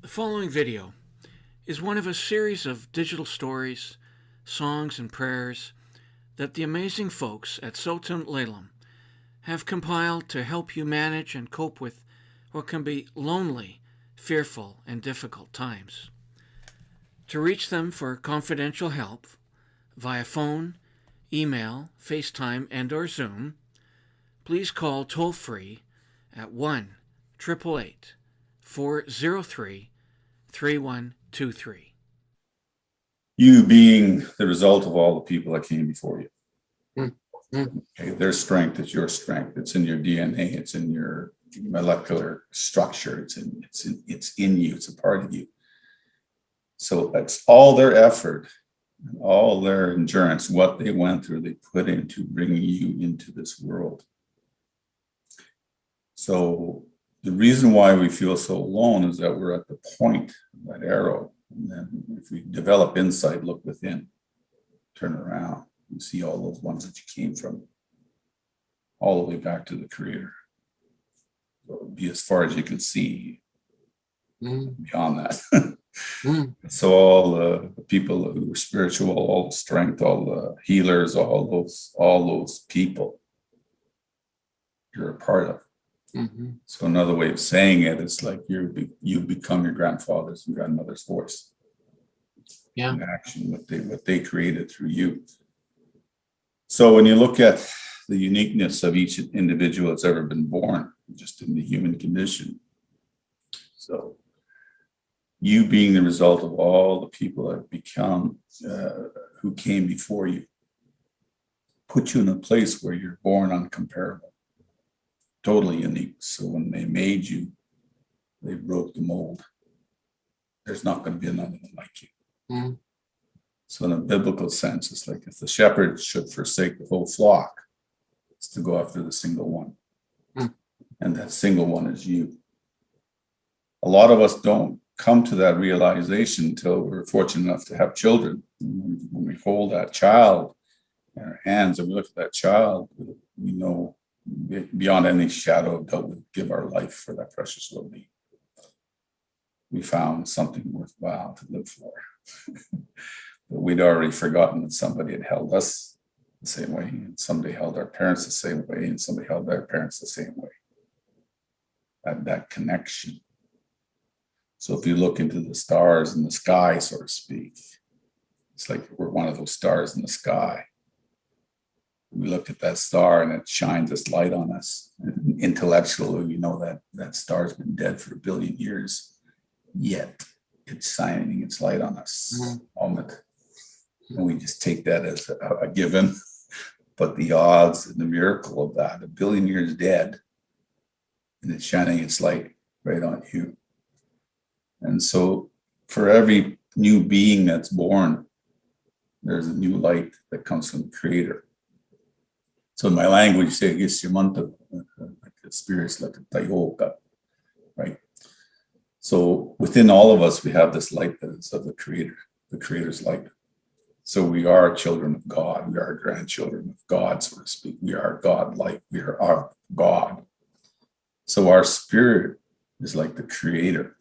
The following video is one of a series of digital stories, songs, and prayers that the amazing folks at Tsow-Tun Le Lum have compiled to help you manage and cope with what can be lonely, fearful, and difficult times. To reach them for confidential help via phone, email, FaceTime, and/or Zoom, please call toll-free at 1-888-403 3123. You being the result of all the people that came before you. Mm-hmm. Okay, their strength is your strength. It's in your DNA. It's in your molecular structure. It's in you. It's a part of you. So that's all their effort, all their endurance, what they went through, they put into bringing you into this world. So the reason why we feel so alone is that we're at the point of that arrow. And then if we develop insight, look within, turn around, and see all those ones that you came from, all the way back to the Creator. So be as far as you can see beyond that. So all the people who were spiritual, all the strength, all the healers, all those people you're a part of. So another way of saying it is like you become your grandfather's and grandmother's voice. Yeah. In action, what they created through you. So when you look at the uniqueness of each individual that's ever been born, just in the human condition. So you being the result of all the people that become who came before you, put you in a place where you're born uncomparable. Totally unique. So when they made you, they broke the mold. There's not going to be another one like you. So in a biblical sense, it's like if the shepherd should forsake the whole flock, it's to go after the single one. And that single one is you. A lot of us don't come to that realization until we're fortunate enough to have children. When we hold that child in our hands and we look at that child, we know beyond any shadow of doubt, we'll give our life for that precious little being. We found something worthwhile to live for. But we'd already forgotten that somebody had held us the same way, and somebody held our parents the same way, and somebody held their parents the same way. That connection. So if you look into the stars in the sky, so to speak, it's like we're one of those stars in the sky. We look at that star and it shines this light on us. And intellectually, we know that that star's been dead for 1 billion years, yet it's shining its light on us. And we just take that as a given. But the odds and the miracle of that, 1 billion years dead, and it's shining its light right on you. And so for every new being that's born, there's a new light that comes from the Creator. So in my language, say Gisyamanto, like the spirits, like a Tayoka, right? So within all of us, we have this light that is of the Creator, the Creator's light. So we are children of God. We are grandchildren of God, so to speak. We are God-like. We are our God. So our spirit is like the Creator.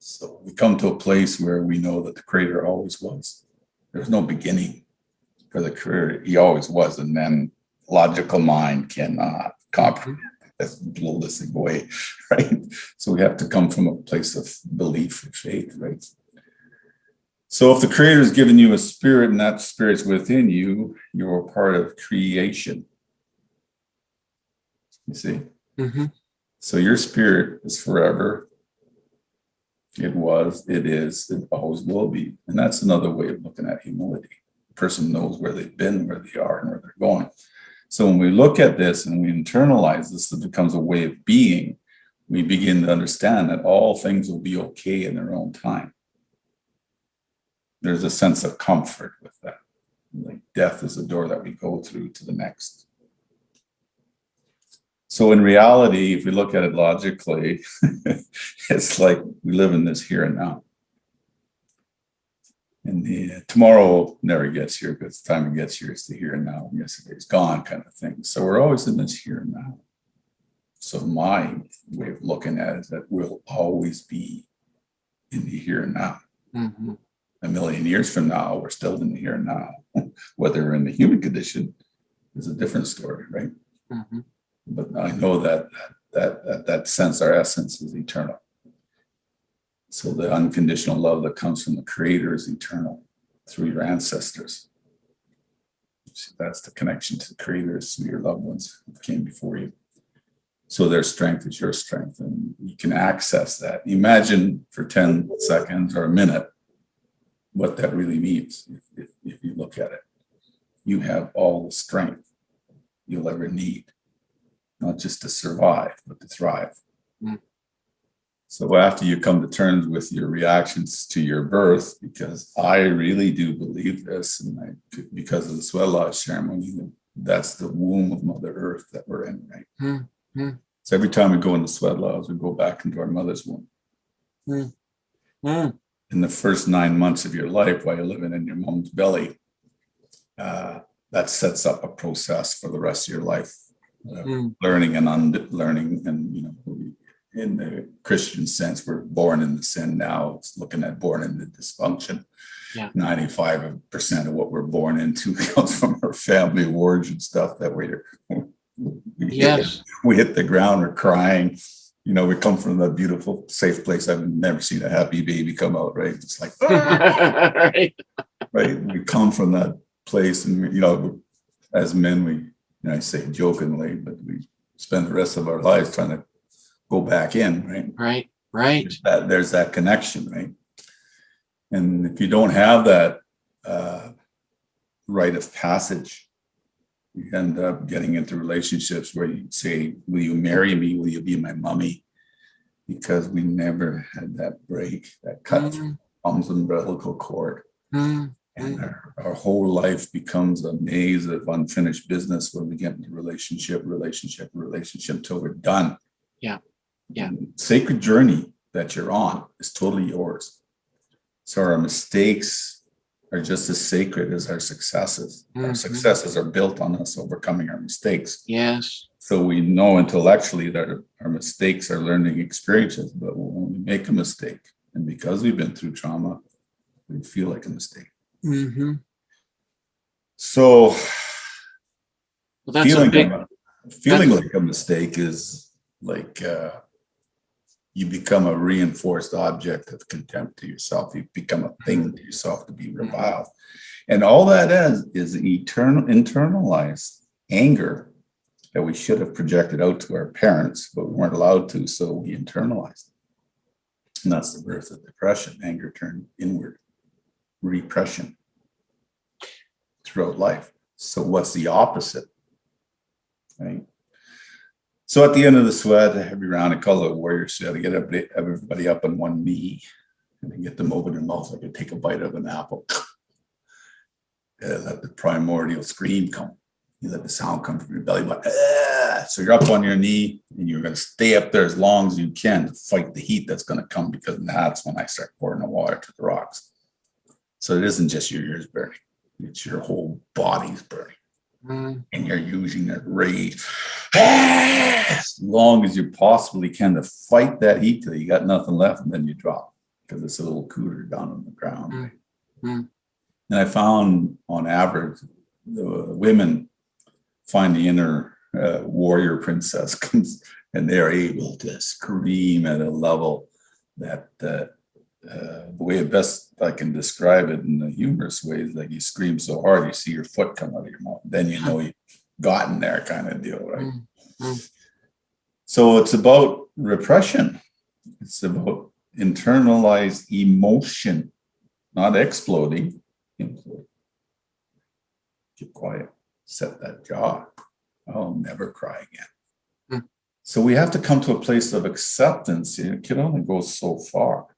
So we come to a place where we know that the Creator always was. There's no beginning for the Creator. He always was. And then logical mind cannot comprehend. Let's blow this thing away, right? So we have to come from a place of belief and faith, right? So if the Creator has given you a spirit and that spirit's within you, you're part of creation. You see? So your spirit is forever. It was, it is, it always will be. And that's another way of looking at humility. The person knows where they've been, where they are, and where they're going. So when we look at this and we internalize this, it becomes a way of being. We begin to understand that all things will be okay in their own time. There's a sense of comfort with that. Like death is the door that we go through to the next. So in reality, if we look at it logically, it's like we live in this here and now. And tomorrow never gets here, because the time it gets here is the here and now. Yesterday's gone kind of thing. So we're always in this here and now. So my way of looking at it is that we'll always be in the here and now. Mm-hmm. A million years from now, we're still in the here and now. Whether we're in the human condition is a different story, right? Mm-hmm. But I know that sense, our essence is eternal. So the unconditional love that comes from the Creator is eternal through your ancestors. That's the connection to the Creators, to your loved ones who came before you. So their strength is your strength, and you can access that. Imagine for 10 seconds or a minute what that really means. If you look at it, you have all the strength you'll ever need, not just to survive, but to thrive. Mm. So after you come to terms with your reactions to your birth, because I really do believe this, and because of the sweat lodge ceremony, that's the womb of Mother Earth that we're in, right? Mm-hmm. So every time we go into sweat lodge, we go back into our mother's womb. Mm-hmm. In the first 9 months of your life, while you're living in your mom's belly, that sets up a process for the rest of your life, learning and unlearning. And, you know, in the Christian sense, we're born in the sin now. It's looking at born in the dysfunction. Yeah. 95% of what we're born into comes from our family origin stuff that we hit the ground, we're crying. You know, we come from a beautiful, safe place. I've never seen a happy baby come out, right? It's like, Right. right? We come from that place, and you know, as men, we, you know, I say jokingly, but we spend the rest of our lives trying to go back in, right? Right. There's that connection, right? And if you don't have that rite of passage, you end up getting into relationships where you say, will you marry me? Will you be my mummy? Because we never had that break, that cut through mom's umbilical cord. And our whole life becomes a maze of unfinished business when we get into relationship till we're done. Yeah. And sacred journey that you're on is totally yours. So our mistakes are just as sacred as our successes. Our successes are built on us overcoming our mistakes. Yes. So we know intellectually that our mistakes are learning experiences, but when we make a mistake, and because we've been through trauma, we feel like a mistake. Mm-hmm. So Well, that's feeling like a mistake is like you become a reinforced object of contempt to yourself. You become a thing to yourself to be reviled. And all that is internalized anger that we should have projected out to our parents, but we weren't allowed to, so we internalized it. And that's the birth of depression. Anger turned inward, repression throughout life. So what's the opposite, right? So at the end of the sweat, every round, I call it a warrior sweat. I get everybody up on one knee and then get them open their mouth like I take a bite of an apple. Let the primordial scream come. You let the sound come from your belly button. So you're up on your knee and you're going to stay up there as long as you can to fight the heat that's going to come, because that's when I start pouring the water to the rocks. So it isn't just your ears burning. It's your whole body's burning. And you're using that rage as long as you possibly can to fight that heat till you got nothing left, and then you drop because it's a little cooler down on the ground. And I found on average, the women find the inner warrior princess comes, and they're able to scream at a level that the way best I can describe it in the humorous way is like you scream so hard you see your foot come out of your mouth. Then you know you've gotten there, kind of deal, right? So it's about repression. It's about internalized emotion, not exploding. Keep quiet. Set that jaw. I'll never cry again. So we have to come to a place of acceptance. It can only go so far.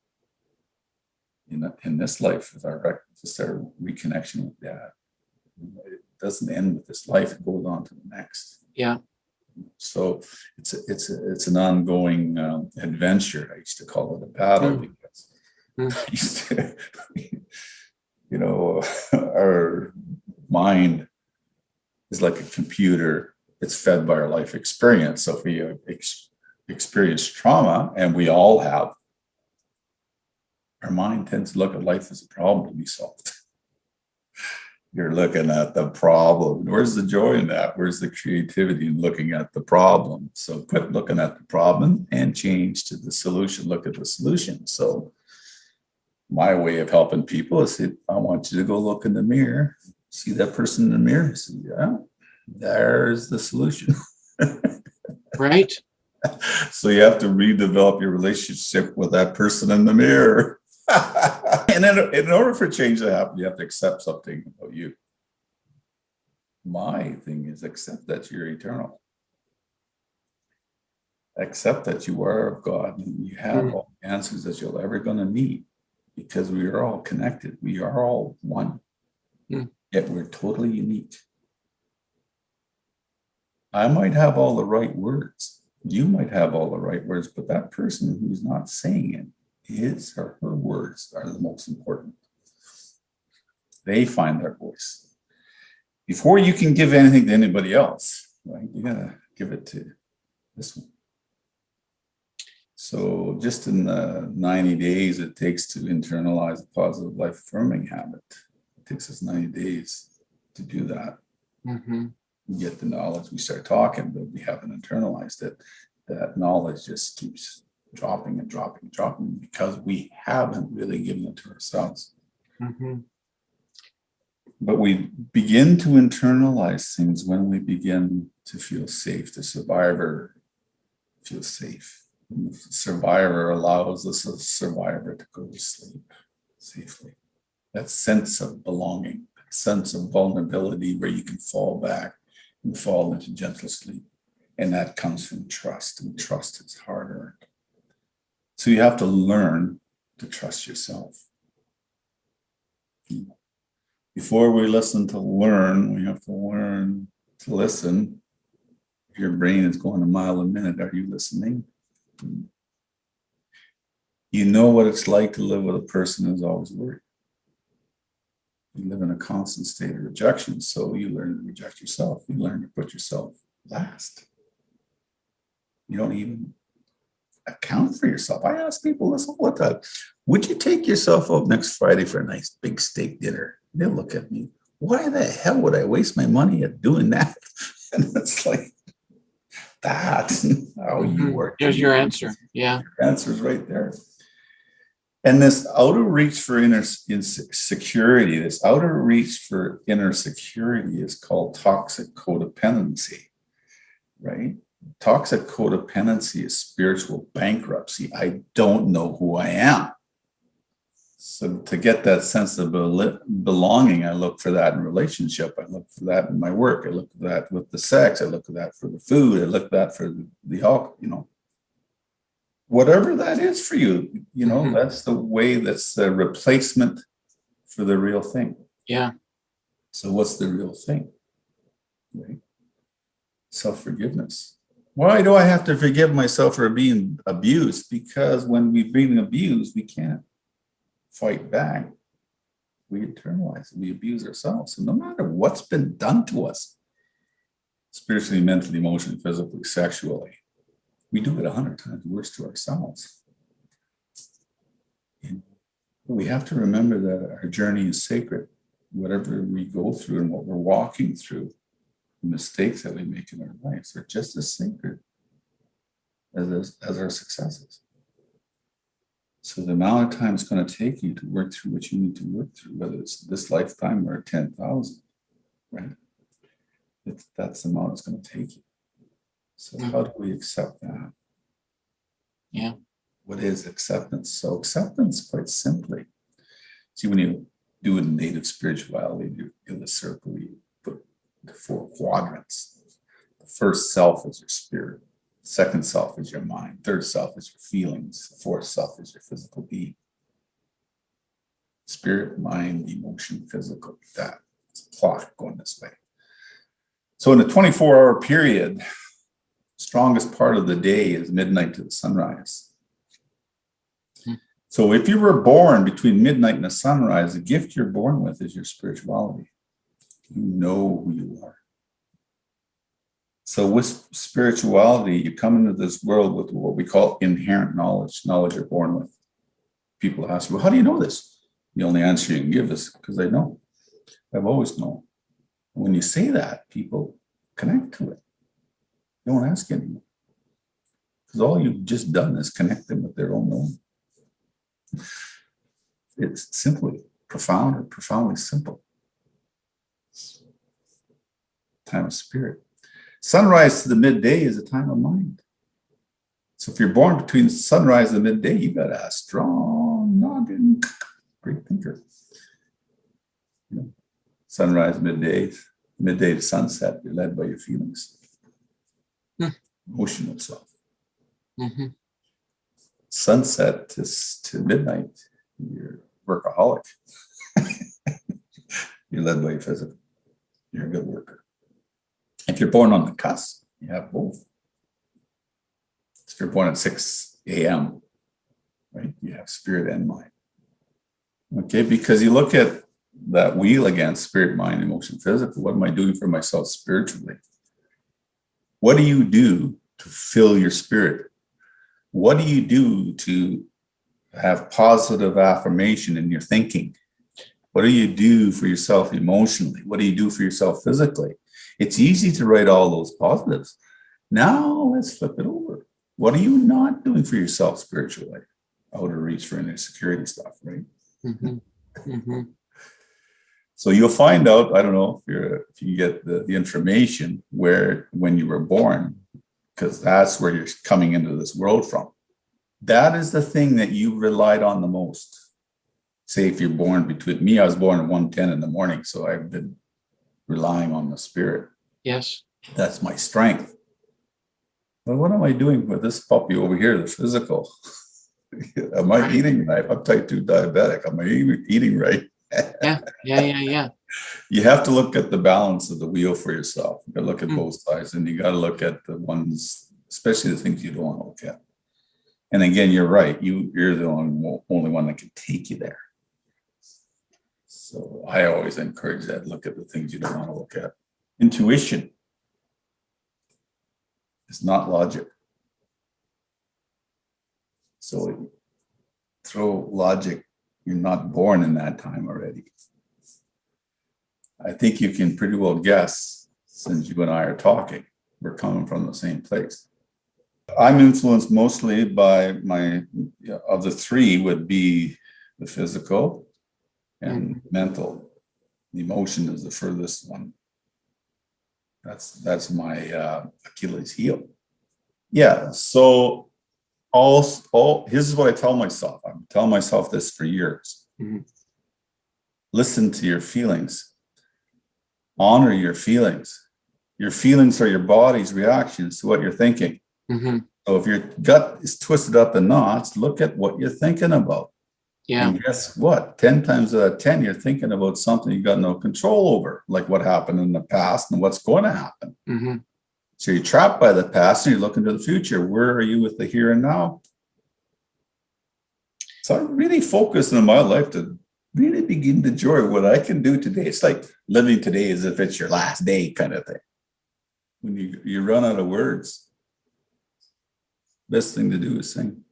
In this life, with our reconnection with Dad, it doesn't end with this life; it goes on to the next. Yeah. So it's an ongoing adventure. I used to call it a battle because I used to, you know, our mind is like a computer. It's fed by our life experience. So if we experience trauma, and we all have, Our mind tends to look at life as a problem to be solved. You're looking at the problem. Where's the joy in that? Where's the creativity in looking at the problem? So quit looking at the problem and change to the solution. Look at the solution. So my way of helping people is say, I want you to go look in the mirror, see that person in the mirror. Say, yeah, there's the solution. Right. So you have to redevelop your relationship with that person in the mirror. And then in order for change to happen, you have to accept something about you. My thing is accept that you're eternal. Accept that you are of God and you have all the answers that you're ever going to need, because we are all connected. We are all one. Yet we're totally unique. I might have all the right words. You might have all the right words, but that person who's not saying it, his or her words are the most important. They find their voice. Before you can give anything to anybody else, right, you gotta give it to this one. So just in the 90 days it takes to internalize a positive life affirming habit, it takes us 90 days to do that. We get the knowledge, we start talking, but we haven't internalized it. That knowledge just keeps dropping and dropping and dropping because we haven't really given it to ourselves. But we begin to internalize things when we begin to feel safe. The survivor feels safe. And the survivor allows the survivor to go to sleep safely. That sense of belonging, that sense of vulnerability where you can fall back and fall into gentle sleep. And that comes from trust, and trust is hard earned. So you have to learn to trust yourself. Before we listen to learn, we have to learn to listen. Your brain is going a mile a minute. Are you listening? You know what it's like to live with a person who's always worried. You live in a constant state of rejection, so you learn to reject yourself. You learn to put yourself last. You don't even account for yourself. I ask people this all the time. Would you take yourself out next Friday for a nice big steak dinner? They'll look at me. Why the hell would I waste my money at doing that? And it's like, that's how you work. There's your answer. Yeah. Your answer's right there. And this outer reach for inner security, this outer reach for inner security is called toxic codependency, right? Toxic codependency is spiritual bankruptcy. I don't know who I am. So to get that sense of belonging, I look for that in relationship. I look for that in my work. I look for that with the sex. I look for that for the food. I look for that for the alcohol, whatever that is for you, that's the way, that's the replacement for the real thing. Yeah. So what's the real thing? Right? Self-forgiveness. Why do I have to forgive myself for being abused? Because when we've been abused, we can't fight back. We internalize it. We abuse ourselves. So no matter what's been done to us, spiritually, mentally, emotionally, physically, sexually, we do it 100 times worse to ourselves. And we have to remember that our journey is sacred. Whatever we go through and what we're walking through, the mistakes that we make in our lives are just as sacred as our successes. So the amount of time it's going to take you to work through what you need to work through, whether it's this lifetime or 10,000, right? That's the amount it's going to take you. So how do we accept that? Yeah. What is acceptance? So acceptance, quite simply, see, when you do it in native spirituality, you in the circle, you put the 4 quadrants. The first self is your spirit. Second self is your mind. Third self is your feelings. The fourth self is your physical being. Spirit, mind, emotion, physical. That. It's a clock going this way. So in a 24-hour period, strongest part of the day is midnight to the sunrise. So if you were born between midnight and the sunrise, the gift you're born with is your spirituality. You know who you are. So with spirituality, you come into this world with what we call inherent knowledge, knowledge you're born with. people ask you, well, how do you know this? The only answer you can give is because I know. I've always known. When you say that, people connect to it. They don't ask anymore. Because all you've just done is connect them with their own knowing. It's simply profound or profoundly simple. Time of spirit. Sunrise to the midday is a time of mind. So if you're born between sunrise and midday, you got a strong noggin, great thinker. You know, sunrise, midday to sunset, you're led by your feelings. Emotional self. Sunset to midnight, you're workaholic. You're led by your physical. You're a good worker. If you're born on the cusp, you have both. If you're born at 6 a.m., right, you have spirit and mind. Okay, because you look at that wheel again, spirit, mind, emotion, physical. What am I doing for myself spiritually? What do you do to fill your spirit? What do you do to have positive affirmation in your thinking? What do you do for yourself emotionally? What do you do for yourself physically? It's easy to write all those positives. Now let's flip it over. What are you not doing for yourself spiritually? Out of reach for inner security stuff, right? So you'll find out, I don't know if you get the information where when you were born, because that's where you're coming into this world from. That is the thing that you relied on the most. Say if you're born between me, I was born at 1:10 in the morning, so I've been relying on the spirit. Yes. That's my strength. But what am I doing with this puppy over here, the physical? Am I eating right? I'm type 2 diabetic. Am I eating right? Yeah. You have to look at the balance of the wheel for yourself. You got to look at both sides, and you got to look at the ones, especially the things you don't want to look at. And again, you're right. You're the only one that can take you there. So I always encourage that. Look at the things you don't want to look at. Intuition is not logic. So throw logic. You're not born in that time already. I think you can pretty well guess, since you and I are talking, we're coming from the same place. I'm influenced mostly by of the three would be the physical and mental. The emotion is the furthest one. That's my Achilles heel. Yeah, so all here's what I tell myself. I've been telling myself this for years. Listen to your feelings. Honor your feelings. Your feelings are your body's reactions to what you're thinking. So if your gut is twisted up in knots, look at what you're thinking about. Yeah. And guess what? 10 times out of 10, you're thinking about something you got no control over, like what happened in the past and what's going to happen. So you're trapped by the past and you're looking to the future. Where are you with the here and now? So I'm really focusing in my life to really begin to enjoy what I can do today. It's like living today as if it's your last day kind of thing. When you run out of words, best thing to do is sing.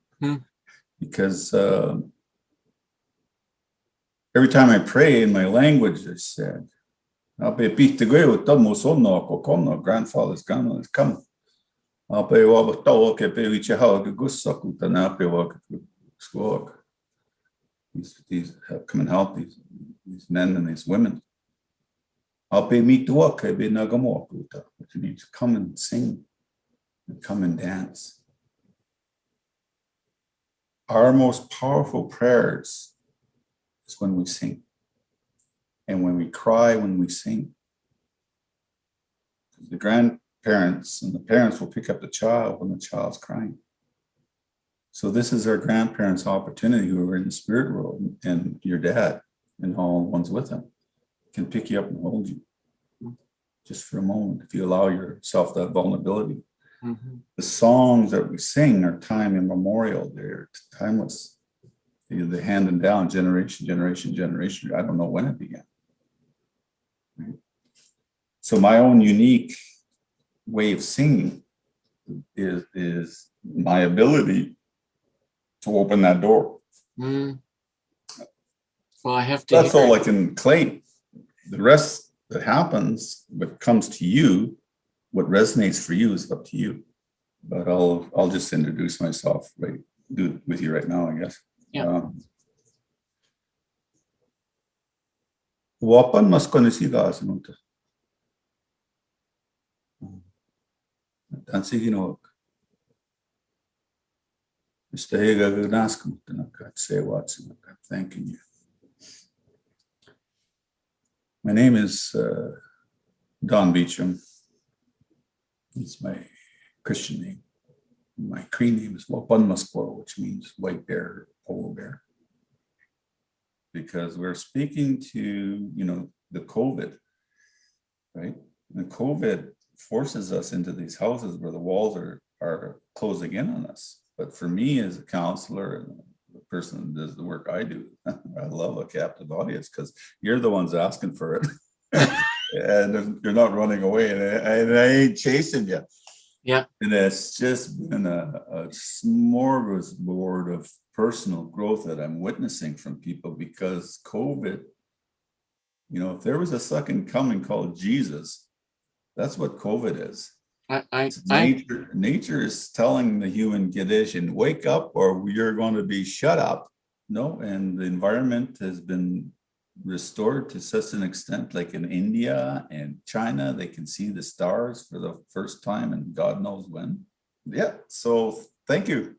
Because every time I pray in my language, I said, grandfather's come. These have come and help these men and these women. Which means come and sing and come and dance. Our most powerful prayers is when we sing. And when we cry, when we sing. The grandparents and the parents will pick up the child when the child's crying. So this is our grandparents' opportunity who are in the spirit world, and your dad and all the ones with him can pick you up and hold you just for a moment if you allow yourself that vulnerability. The songs that we sing are time immemorial. They're timeless. They're handed down generation. I don't know when it began. So my own unique way of singing is my ability to open that door Mm. Well, I have to That's hear all it. I can claim. The rest that happens, what comes to you, what resonates for you is up to you. But I'll just introduce myself, right? Do it with you right now, I guess. Yeah. Wapan mas conocidas, no? Tansigino, Mr. Haga Gunaskum, say what's thanking you. My name is Don Beacham. It's my Christian name. My Cree name is Wapan Muskwa, which means white bear, polar bear. Because we're speaking to, the COVID, right? And COVID forces us into these houses where the walls are closing in on us. But for me as a counselor and the person that does the work I do, I love a captive audience because you're the ones asking for it. And you're not running away, and I ain't chasing you. Yeah. And it's just been a smorgasbord of personal growth that I'm witnessing from people because COVID, if there was a second coming called Jesus, that's what COVID is. Nature is telling the human condition, wake up or you're going to be shut up. No, and the environment has been restored to such an extent, like in India and China, they can see the stars for the first time and God knows when. Yeah, so thank you.